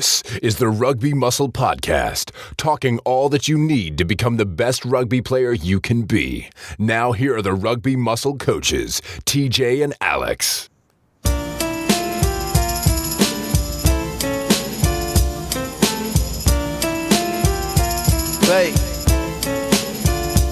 This is the Rugby Muscle Podcast, talking all that you need to become the best rugby player you can be. Now here are the Rugby Muscle coaches, TJ and Alex. Hey,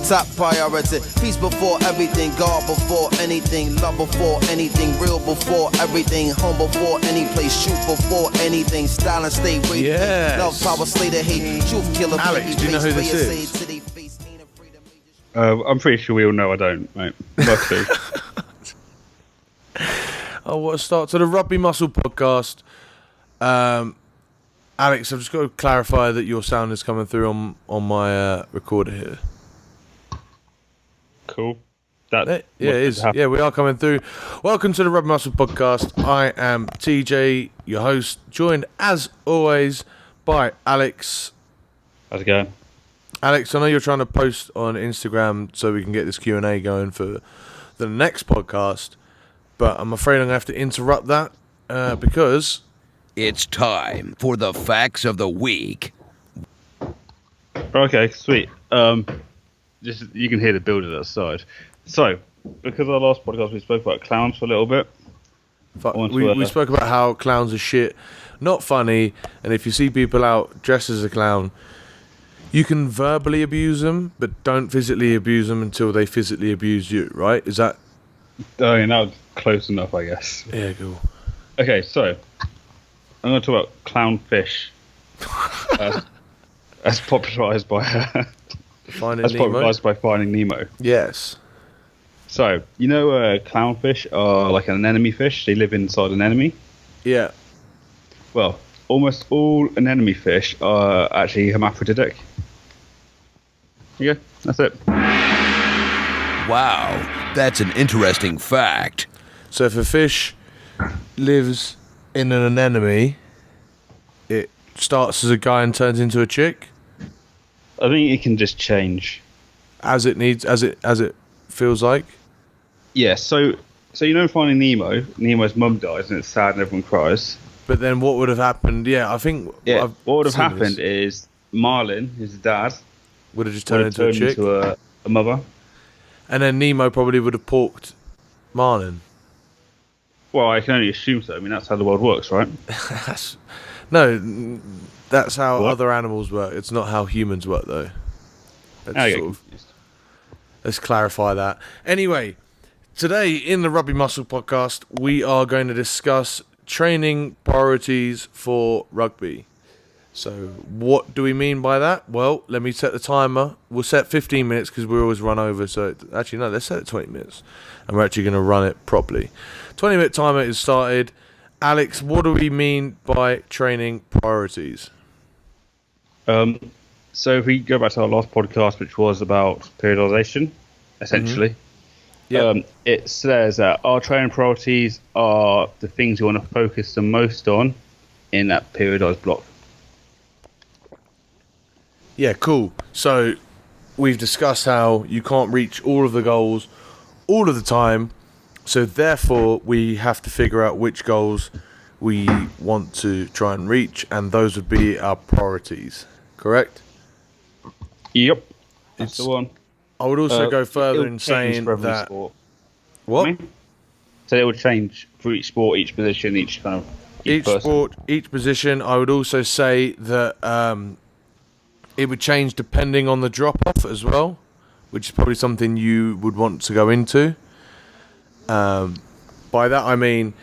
top priority, peace before everything, God before anything, love before anything, real before everything, home before any place, shoot before anything, style and stay waiting, love power, slay the hate, truth killer. Alex, do you know who this is? I'm pretty sure we all know I don't, mate. Must be. Oh, what a start to the Rugby Muscle Podcast. Alex, I've just got to clarify that your sound is coming through on my recorder here. Cool. It is. Yeah, we are coming through. Welcome to the Rugby Muscle Podcast. I am TJ, your host, joined as always by Alex. How's it going? Alex, I know you're trying to post on Instagram so we can get this Q&A going for the next podcast, but I'm afraid I'm going to have to interrupt that because... It's time for the facts of the week. Okay, sweet. Just you can hear the builder outside. So, because our last podcast we spoke about clowns for a little bit. We spoke about how clowns are shit, not funny, and if you see people out dressed as a clown, you can verbally abuse them, but don't physically abuse them until they physically abuse you, right? Is that... Oh, yeah, that was close enough, I guess. Yeah, cool. Okay, so... I'm going to talk about clownfish, as popularised by Finding Nemo. Yes. So you know, clownfish are like an anemone fish. They live inside an anemone. Yeah. Well, almost all anemone fish are actually hermaphroditic. There you go. That's it. Wow, that's an interesting fact. So if a fish lives in an anemone, it starts as a guy and turns into a chick. I think it can just change as it needs, as it feels like. Yeah. So you know, Finding Nemo. Nemo's mum dies and it's sad and everyone cries. But then what would have happened? Yeah, I think. Yeah. What would have happened is Marlin, his dad, would have just turned into a chick, into a mother, and then Nemo probably would have porked Marlin. Well, I can only assume so. I mean, that's how the world works, right? No, that's how other animals work. It's not how humans work, though. Let's clarify that. Anyway, today in the Rugby Muscle Podcast, we are going to discuss training priorities for rugby. So, what do we mean by that? Well, let me set the timer. We'll set 15 minutes because we always run over. So, actually, no, let's set it 20 minutes. And we're actually going to run it properly. 20-minute timer is started. Alex, what do we mean by training priorities? So if we go back to our last podcast, which was about periodization, essentially, it says that our training priorities are the things you want to focus the most on in that periodized block. Yeah, cool. So we've discussed how you can't reach all of the goals all of the time, so therefore we have to figure out which goals we want to try and reach, and those would be our priorities, correct? Yep, that's the one. I would also go further in saying that... Sport. What? I mean, so it would change for each sport, each position, each sport, each position. I would also say that it would change depending on the drop-off as well, which is probably something you would want to go into. By that I mean,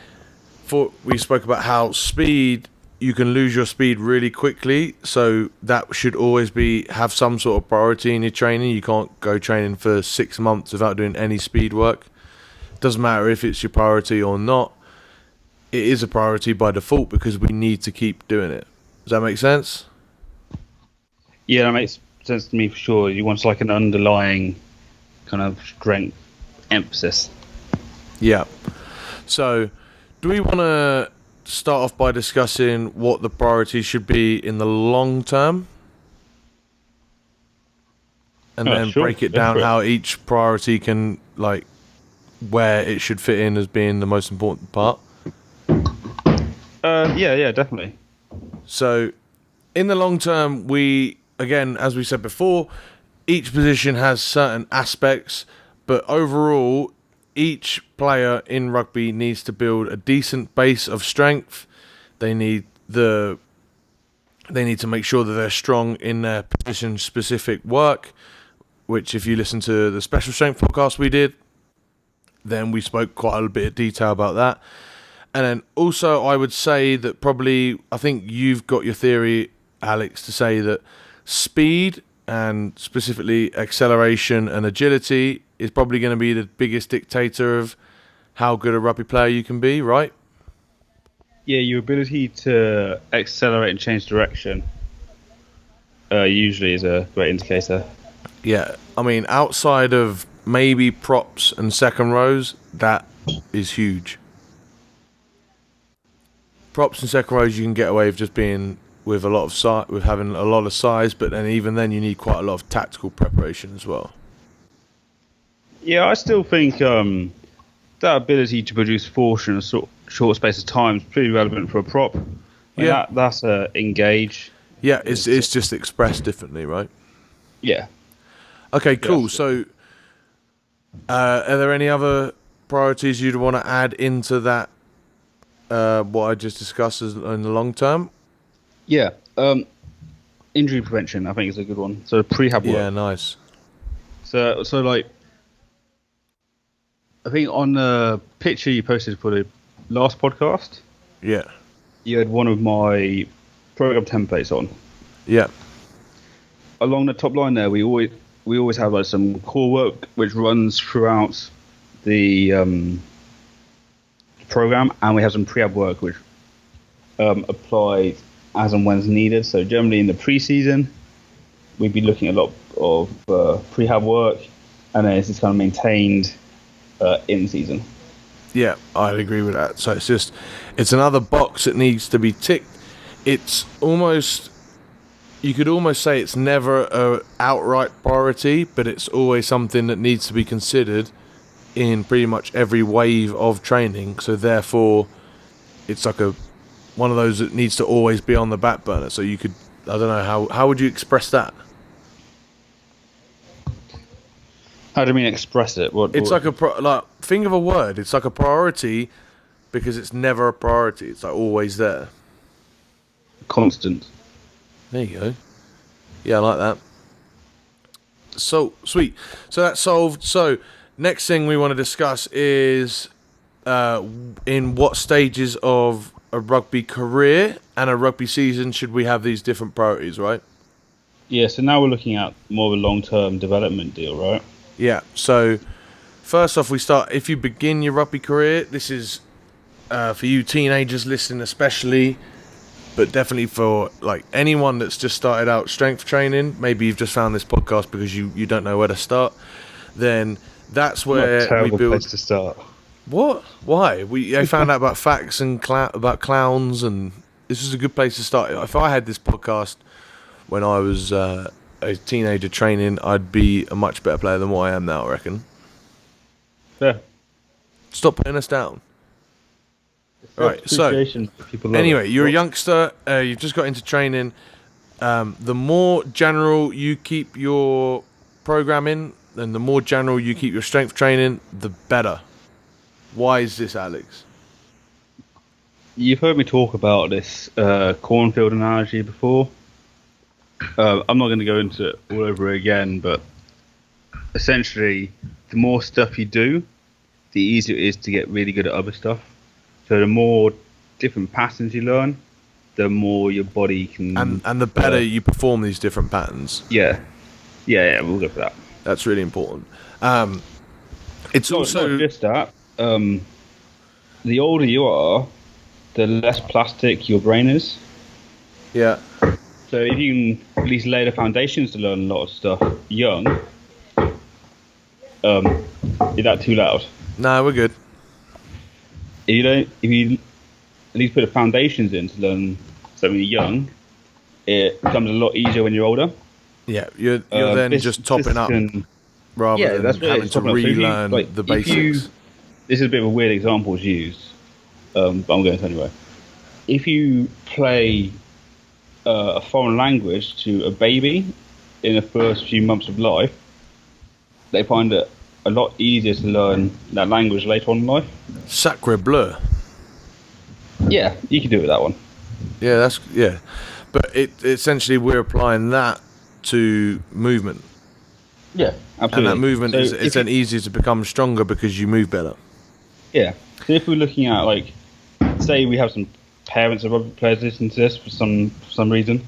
we spoke about how speed, you can lose your speed really quickly, so that should always have some sort of priority in your training. You can't go training for 6 months without doing any speed work. Doesn't matter if it's your priority or not. It is a priority by default because we need to keep doing it. Does that make sense? Yeah, that makes sense to me for sure. You want like an underlying kind of strength emphasis. Yeah. So, do we want to start off by discussing what the priority should be in the long term? And then sure. Break it down how each priority can, like, where it should fit in as being the most important part? Yeah, definitely. So, in the long term, again, as we said before, each position has certain aspects, but overall, each player in rugby needs to build a decent base of strength. They need to make sure that they're strong in their position-specific work, which if you listen to the special strength podcast we did, then we spoke quite a bit of detail about that. And then also I would say that I think you've got your theory, Alex, to say that speed and specifically acceleration and agility is probably going to be the biggest dictator of how good a rugby player you can be, right? Yeah, your ability to accelerate and change direction usually is a great indicator. Yeah, I mean, outside of maybe props and second rows, that is huge. Props and second rows, you can get away with just being with having a lot of size, but then even then, you need quite a lot of tactical preparation as well. Yeah, I still think that ability to produce force in a short space of time is pretty relevant for a prop. Yeah, that's engage. Yeah, it's just expressed differently, right? Yeah. Okay, cool. So, are there any other priorities you'd want to add into that? What I just discussed in the long term? Yeah. Injury prevention, I think, is a good one. So prehab work. Yeah, nice. So like, I think on the picture you posted for the last podcast, yeah, you had one of my program templates on. Yeah. Along the top line there, we always have like some core work which runs throughout the program, and we have some prehab work which applies as and when's needed. So generally in the pre-season, we'd be looking at a lot of prehab work, and then it's just kind of maintained in season. Yeah, I'd agree with that. So it's another box that needs to be ticked. It's almost, you could almost say it's never a outright priority, but it's always something that needs to be considered in pretty much every wave of training. So therefore, it's like one of those that needs to always be on the back burner. So you could, I don't know, how would you express that? How do you mean express it? It's like think of a word. It's like a priority because it's never a priority. It's like always there. Constant. There you go. Yeah, I like that. So sweet. So that's solved. So next thing we want to discuss is in what stages of a rugby career and a rugby season should we have these different priorities, right? Yeah, so now we're looking at more of a long-term development deal, right? Yeah, so first off, we start, if you begin your rugby career, this is for you teenagers listening especially, but definitely for like anyone that's just started out strength training, maybe you've just found this podcast because you don't know where to start, then that's where we build... place to start. What? Why? I found out about facts and about clowns, and this is a good place to start. If I had this podcast when I was a teenager training, I'd be a much better player than what I am now, I reckon. Yeah. Stop putting us down. Right, so anyway, you're a youngster, you've just got into training. The more general you keep your programming and the more general you keep your strength training, the better. Why is this, Alex? You've heard me talk about this cornfield analogy before. I'm not going to go into it all over again, but essentially, the more stuff you do, the easier it is to get really good at other stuff. So the more different patterns you learn, the more your body can... And the better you perform these different patterns. Yeah, we'll go for that. That's really important. It's also... Not just that. The older you are, the less plastic your brain is. Yeah. So if you can at least lay the foundations to learn a lot of stuff young, is that too loud? No, we're good. If you at least put the foundations in to learn something young, it becomes a lot easier when you're older. Yeah, you're then just topping up rather than having to relearn the basics. This is a bit of a weird example to use, but I'm going to anyway. If you play a foreign language to a baby in the first few months of life, they find it a lot easier to learn that language later on in life. Sacre bleu. Yeah, you can do it with that one. Yeah. But essentially we're applying that to movement. Yeah, absolutely. And that movement So is then easier to become stronger because you move better. Yeah. So if we're looking at, like, say we have some parents of rugby players listening to this for some reason,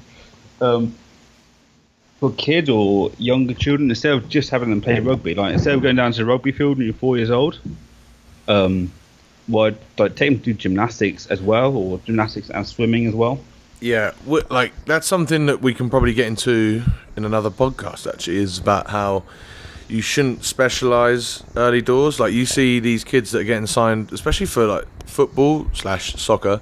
for kids or younger children, instead of just having them play rugby, like instead of going down to the rugby field when you're 4 years old, well, like, take them to do gymnastics as well, or gymnastics and swimming as well. Yeah, like that's something that we can probably get into in another podcast. Actually, is about how you shouldn't specialize early doors. Like you see these kids that are getting signed, especially for like football/soccer.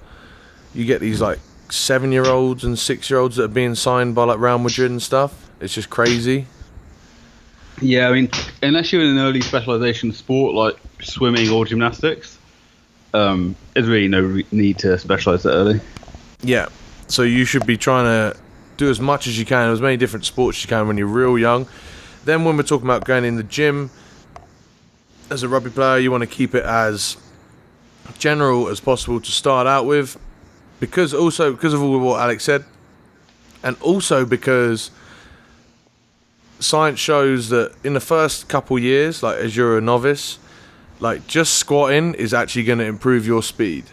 You get these like 7-year-olds and 6-year-olds that are being signed by like Real Madrid and stuff. It's just crazy. Yeah, I mean, unless you're in an early specialisation sport like swimming or gymnastics, there's really no need to specialise that early. Yeah, so you should be trying to do as much as you can, as many different sports as you can when you're real young. Then when we're talking about going in the gym, as a rugby player, you want to keep it as general as possible to start out with, because of all what Alex said, and also because science shows that in the first couple years, like as you're a novice, like just squatting is actually going to improve your speed.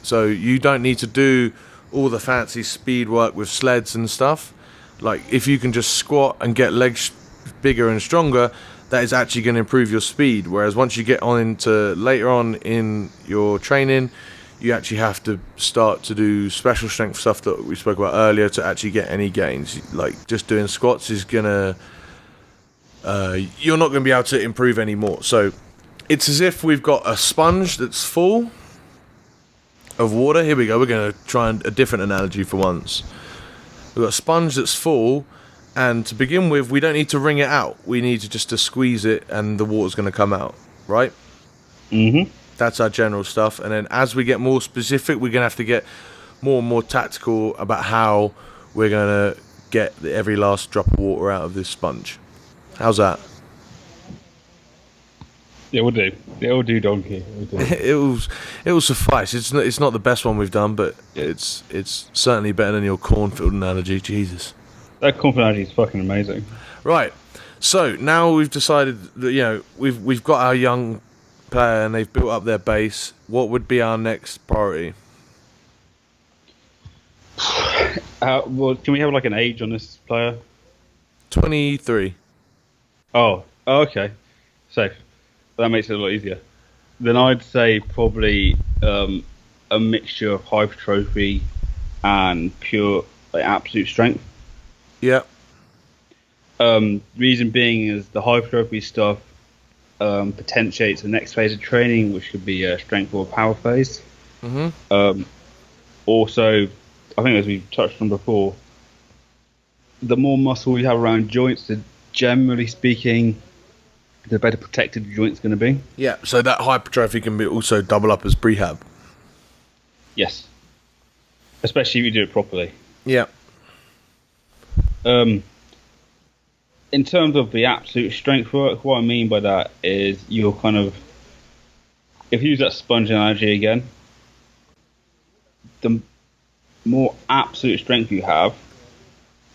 So you don't need to do all the fancy speed work with sleds and stuff. Like if you can just squat and get legs bigger and stronger, that is actually going to improve your speed. Whereas once you get on into later on in your training, you actually have to start to do special strength stuff that we spoke about earlier to actually get any gains. Like just doing squats is gonna you're not going to be able to improve anymore. So it's as if we've got a sponge that's full of water. Here we go, we're going to try a different analogy for once. We've got a sponge that's full, and to begin with, we don't need to wring it out. We need to squeeze it, and the water's going to come out, right? Mm-hmm. That's our general stuff. And then as we get more specific, we're going to have to get more and more tactical about how we're going to get every last drop of water out of this sponge. How's that? It will do. It will do, donkey. It will suffice. It's not the best one we've done, but it's certainly better than your cornfield analogy. Jesus, that cornfield analogy is fucking amazing. Right. So now we've decided that we've got our young player and they've built up their base. What would be our next priority? Well, can we have like an age on this player? 23. Oh, okay. Safe. That makes it a lot easier. Then I'd say probably a mixture of hypertrophy and pure absolute strength. Yeah. Reason being is the hypertrophy stuff potentiates the next phase of training, which could be a strength or power phase. Mm-hmm. Also, I think as we touched on before, the more muscle you have around joints, generally speaking, the better protected the joint's going to be. Yeah, so that hypertrophy can be also double up as prehab. Yes. Especially if you do it properly. Yeah. In terms of the absolute strength work, what I mean by that is you're kind of, if you use that sponge analogy again, the more absolute strength you have,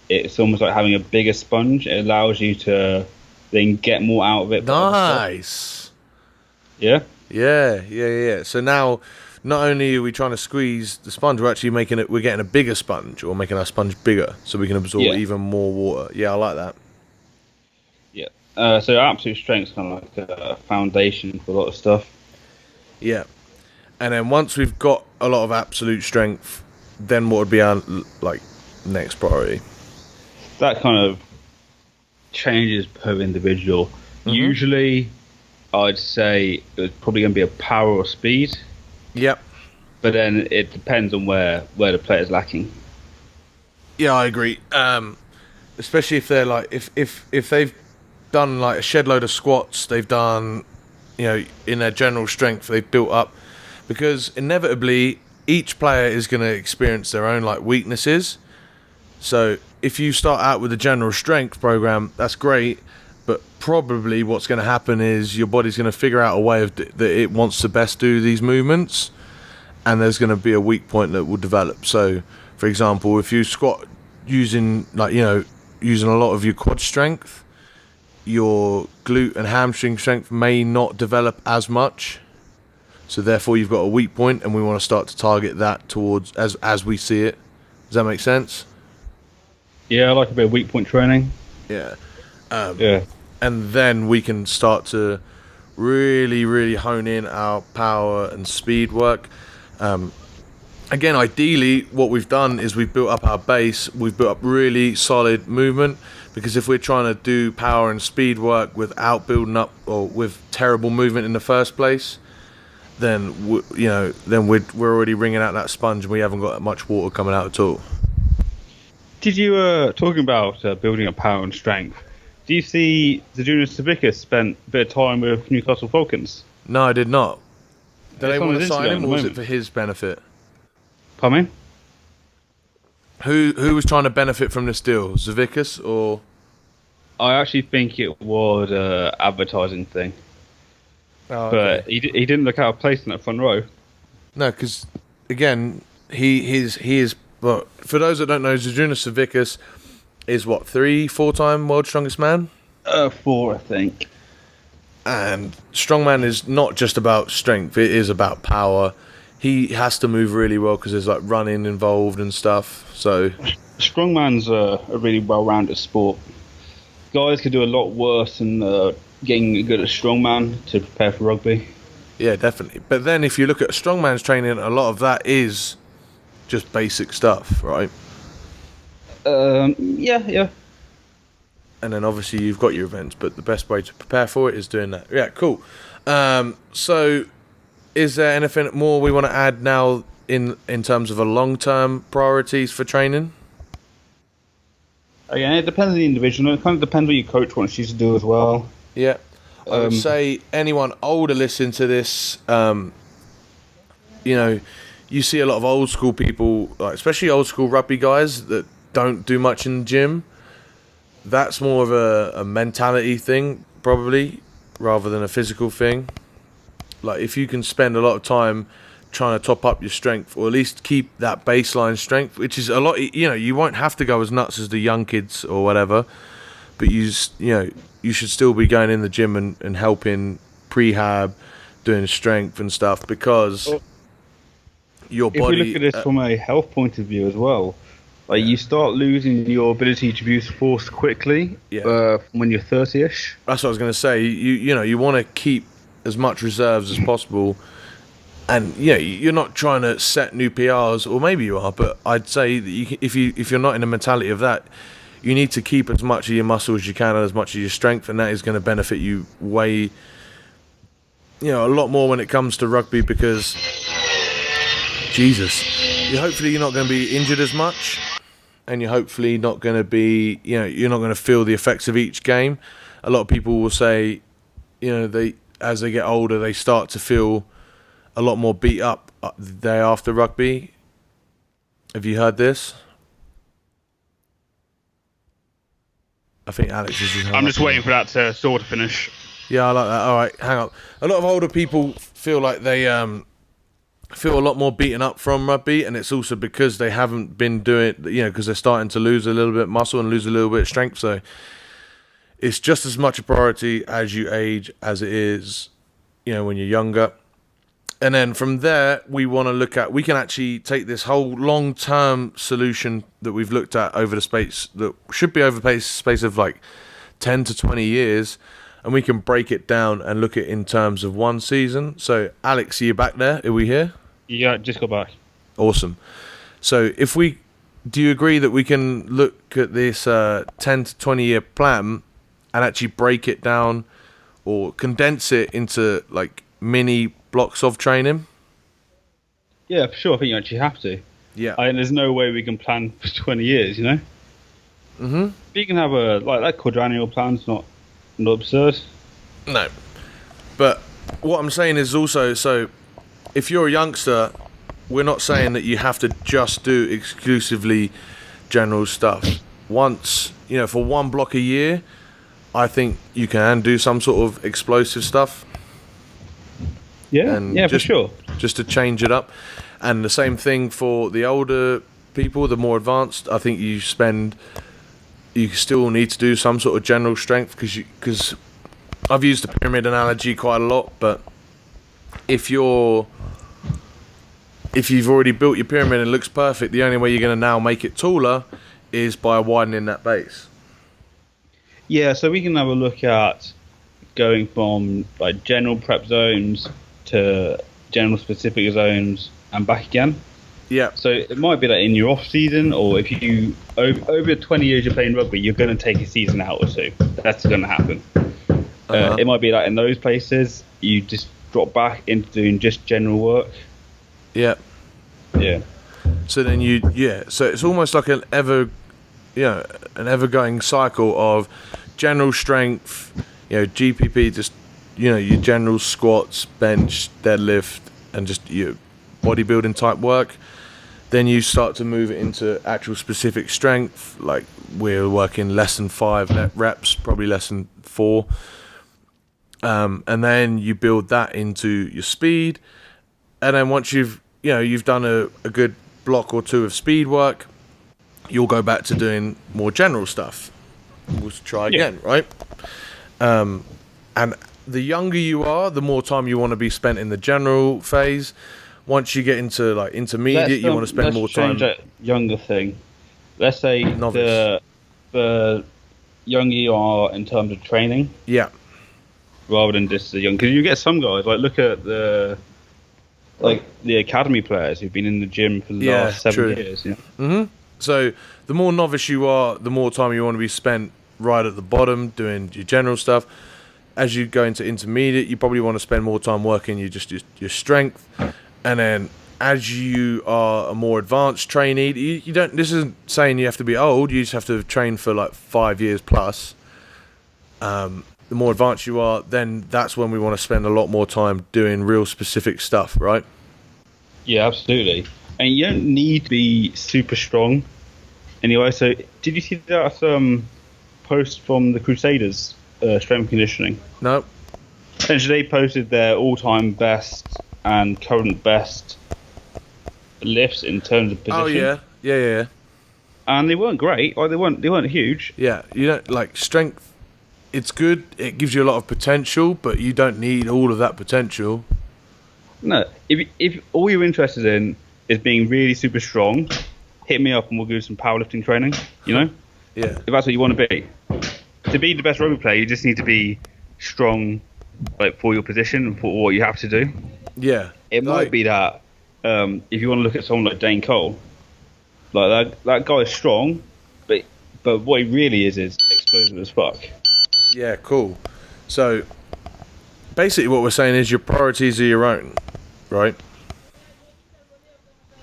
it's almost like having a bigger sponge. It allows you to then get more out of it. Nice. Yeah? Yeah. So now, not only are we trying to squeeze the sponge, we're getting a bigger sponge, or making our sponge bigger, so we can absorb even more water. Yeah, I like that. Yeah. So absolute strength is kind of like a foundation for a lot of stuff. Yeah. And then once we've got a lot of absolute strength, then what would be our next priority? That kind of changes per individual. Mm-hmm. Usually, I'd say it's probably going to be a power or speed. Yep. But then it depends on where the player's lacking. Yeah, I agree. Especially if they're if they've done like a shed load of squats, they've done, in their general strength, they've built up, because inevitably each player is going to experience their own weaknesses. So if you start out with a general strength program, that's great, but probably what's going to happen is your body's going to figure out a way of that it wants to best do these movements, and there's going to be a weak point that will develop. So, for example, if you squat using using a lot of your quad strength, your glute and hamstring strength may not develop as much. So therefore, you've got a weak point, and we want to start to target that towards as we see it. Does that make sense? Yeah, I like a bit of weak point training. Yeah. Yeah. And then we can start to really, really hone in our power and speed work. Again, ideally, what we've done is we've built up our base. We've built up really solid movement, because if we're trying to do power and speed work without building up or with terrible movement in the first place, then we're already wringing out that sponge and we haven't got much water coming out at all. Did you, talking about building up power and strength, do you see Zajunas Savickas spent a bit of time with Newcastle Falcons? No, I did not. Did It's they on want to his sign Instagram him, at or was the it for his benefit? Pardon me? Who was trying to benefit from this deal? Zavickas or? I actually think it was an advertising thing. Oh, But he didn't look out of place in that front row. No, because again, he is. But for those that don't know, Zajunas Savickas is 3-4-time world's strongest man. 4, I think. And strongman is not just about strength; it is about power. He has to move really well because there's running involved and stuff. So Strongman's a really well-rounded sport. Guys could do a lot worse than getting good at strongman to prepare for rugby. yeah, definitely. But then if you look at strongman's training, a lot of that is just basic stuff, right? Yeah. And then obviously you've got your events, but the best way to prepare for it is doing that. Yeah, cool. So is there anything more we want to add now in terms of a long-term priorities for training? Again, it depends on the individual. It kind of depends what your coach wants you to do as well. Yeah. I would say anyone older listening to this, you see a lot of old school people, especially old school rugby guys that don't do much in the gym. That's more of a mentality thing, probably, rather than a physical thing. Like, if you can spend a lot of time trying to top up your strength, or at least keep that baseline strength, which is a lot, you won't have to go as nuts as the young kids or whatever, but you should still be going in the gym and helping prehab, doing strength and stuff, because your body... If we look at this from a health point of view as well, you start losing your ability to produce force quickly when you're 30-ish. That's what I was going to say. You want to keep as much reserves as possible, and you're not trying to set new PRs, or maybe you are, but I'd say that if you're not in the mentality of that, you need to keep as much of your muscle as you can and as much of your strength, and that is going to benefit you way, a lot more when it comes to rugby, because hopefully you're not going to be injured as much, and you're hopefully not going to be, you're not going to feel the effects of each game. A lot of people will say, as they get older, they start to feel a lot more beat up the day after rugby. Have you heard this? I think Alex is... I'm just waiting for that to sort of finish. Yeah, I like that. All right, hang on. A lot of older people feel like they feel a lot more beaten up from rugby, and it's also because they haven't been doing, because they're starting to lose a little bit of muscle and lose a little bit of strength. So it's just as much a priority as you age as it is, when you're younger. And then from there, we want to look at, we can actually take this whole long-term solution that we've looked at over the space, that should be over the space of 10 to 20 years, and we can break it down and look at it in terms of one season. So, Alex, are you back there? Are we here? Yeah, just got back. Awesome. So, do you agree that we can look at this 10 to 20 year plan and actually break it down or condense it into mini blocks of training? Yeah, for sure. I think you actually have to. Yeah. There's no way we can plan for 20 years, Mm-hmm. You can have that quadrennial plan's not absurd. No. But what I'm saying is also, so if you're a youngster, we're not saying that you have to just do exclusively general stuff. Once, for one block a year, I think you can do some sort of explosive stuff. Yeah, for sure. Just to change it up. And the same thing for the older people, the more advanced. I think you still need to do some sort of general strength because I've used the pyramid analogy quite a lot, but if you've already built your pyramid and it looks perfect, the only way you're going to now make it taller is by widening that base. Yeah, so we can have a look at going from like general prep zones to general specific zones and back again. Yeah. So it might be that in your off season, or if you over 20 years you're playing rugby, you're going to take a season out or two. That's going to happen. It might be that in those places you just drop back into doing just general work. Yeah. Yeah. So then so it's almost like an ever going cycle of general strength, GPP, just your general squats, bench, deadlift, and just your bodybuilding type work. Then you start to move it into actual specific strength, like we're working less than 5 reps, probably less than 4. And then you build that into your speed. And then once you've done a good block or 2 of speed work, you'll go back to doing more general stuff. We'll try again, right? And the younger you are, the more time you want to be spent in the general phase. Once you get into like intermediate, you want to spend more time. Let's change that younger thing. Let's say novice. the younger you are in terms of training. Yeah. Rather than just the young, because you get some guys like look at the academy players who've been in the gym for the last 7 years. Yeah. Mm-hmm. So the more novice you are, the more time you want to be spent right at the bottom doing your general stuff. As you go into intermediate, you probably want to spend more time working your strength. And then as you are a more advanced trainee, you don't. This isn't saying you have to be old. You just have to train for like 5 years plus. The more advanced you are, then that's when we want to spend a lot more time doing real specific stuff, right? Yeah, absolutely. And you don't need to be super strong anyway. So did you see that post from the Crusaders, strength conditioning? No. Essentially, they posted their all-time best and current best lifts in terms of position. Oh yeah. And they weren't great. Like they weren't huge. Yeah, you don't like strength. It's good. It gives you a lot of potential, but you don't need all of that potential. No, if all you're interested in is being really super strong, hit me up and we'll do some powerlifting training. Yeah. If that's what you want to be. To be the best rugby player, you just need to be strong, like for your position and for what you have to do. Yeah. It might be that if you want to look at someone like Dane Cole, like that guy is strong, but what he really is explosive as fuck. Yeah, cool. So basically what we're saying is your priorities are your own, right?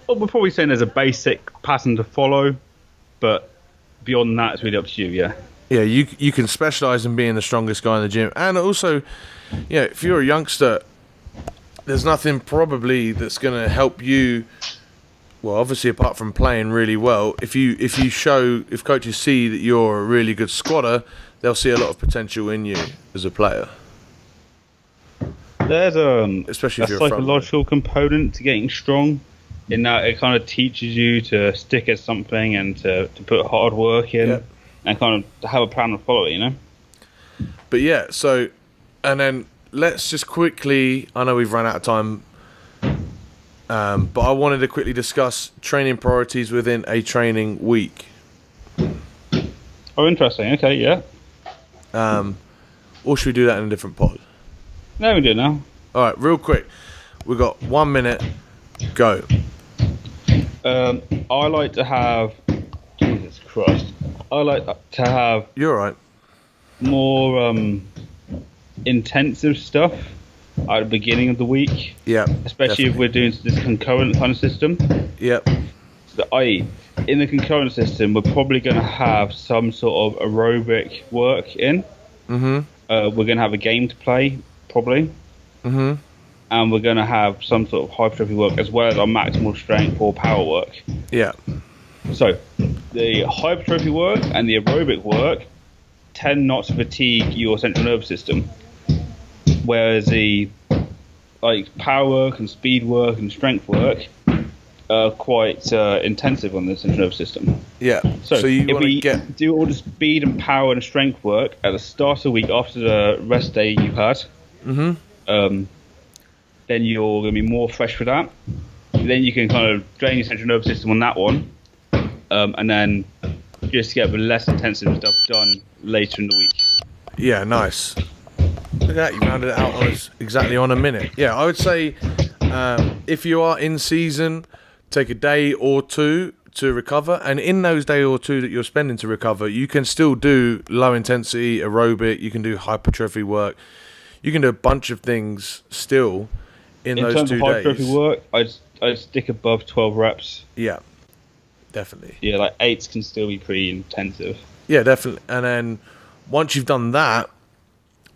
Well, we're probably saying there's a basic pattern to follow, but beyond that, it's really up to you, yeah. Yeah, you can specialise in being the strongest guy in the gym. And also, if you're a youngster, there's nothing probably that's going to help you. Well, obviously, apart from playing really well, if coaches see that you're a really good squatter, they'll see a lot of potential in you as a player. There's especially if a you're psychological component to getting strong, in that it kind of teaches you to stick at something and to put hard work in and kind of have a plan and follow it, But yeah, so, and then let's just quickly, I know we've run out of time, but I wanted to quickly discuss training priorities within a training week. Oh, interesting. Okay, yeah. Or should we do that in a different pod? No, we do now. All right, real quick. We've got 1 minute. Go. I like to have... Jesus Christ. I like to have... You're all right. More intensive stuff at the beginning of the week. Yeah. Especially if we're doing this concurrent kind of system. Yep. So in the concurrent system, we're probably going to have some sort of aerobic work in. Mm-hmm. We're going to have a game to play, probably. Mm-hmm. And we're going to have some sort of hypertrophy work as well as our maximal strength or power work. Yeah. So, the hypertrophy work and the aerobic work tend not to fatigue your central nervous system, whereas the power work and speed work and strength work are quite intensive on the central nervous system. Yeah. So you if we do all the speed and power and strength work at the start of the week after the rest day you've had, then you're going to be more fresh for that. Then you can kind of drain your central nervous system on that one, and then just get the less intensive stuff done later in the week. Yeah, nice. Look at that, you rounded it out on us exactly on a minute. Yeah, I would say if you are in season, take a day or two to recover, and in those day or two that you're spending to recover, you can still do low intensity aerobic, you can do hypertrophy work, you can do a bunch of things still in those 2 days. In terms of hypertrophy work, I'd stick above 12 reps. Yeah, definitely. Yeah, 8s can still be pretty intensive. Yeah, definitely. And then once you've done that,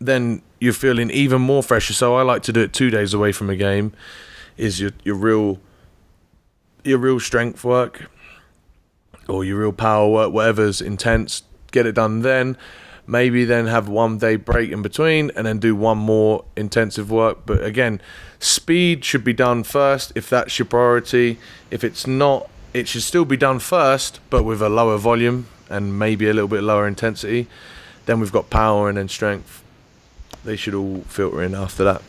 then you're feeling even more fresher. So I like to do it 2 days away from a game, is your real strength work or your real power work, whatever's intense, get it done then. Maybe then have 1 day break in between and then do one more intensive work. But again, speed should be done first if that's your priority. If it's not, it should still be done first, but with a lower volume and maybe a little bit lower intensity. Then we've got power and then strength. They should all filter in after that.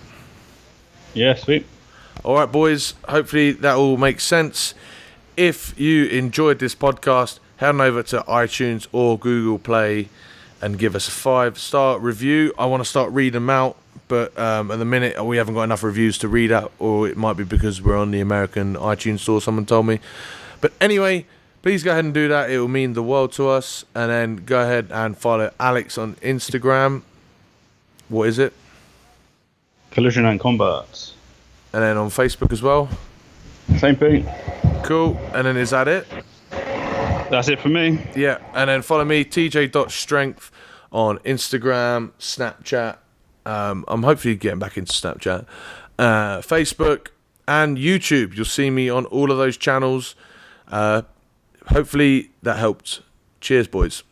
Yeah, sweet. All right, boys. Hopefully that all makes sense. If you enjoyed this podcast, head on over to iTunes or Google Play and give us a 5-star review. I want to start reading them out, but at the minute we haven't got enough reviews to read out, or it might be because we're on the American iTunes store, someone told me. But anyway, please go ahead and do that. It will mean the world to us. And then go ahead and follow Alex on Instagram. What is it? Collision and Combat. And then on Facebook as well. Same thing. Cool. And then is that it? That's it for me. Yeah. And then follow me, tj.strength on Instagram, Snapchat. I'm hopefully getting back into Snapchat. Facebook and YouTube. You'll see me on all of those channels. Hopefully that helped. Cheers, boys.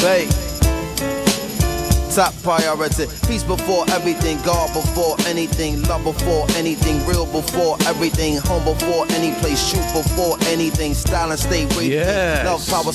Hey, top priority, peace before everything, God before anything, love before anything, real before everything, home before any place, shoot before anything, style and stay waiting, Yes. love, power,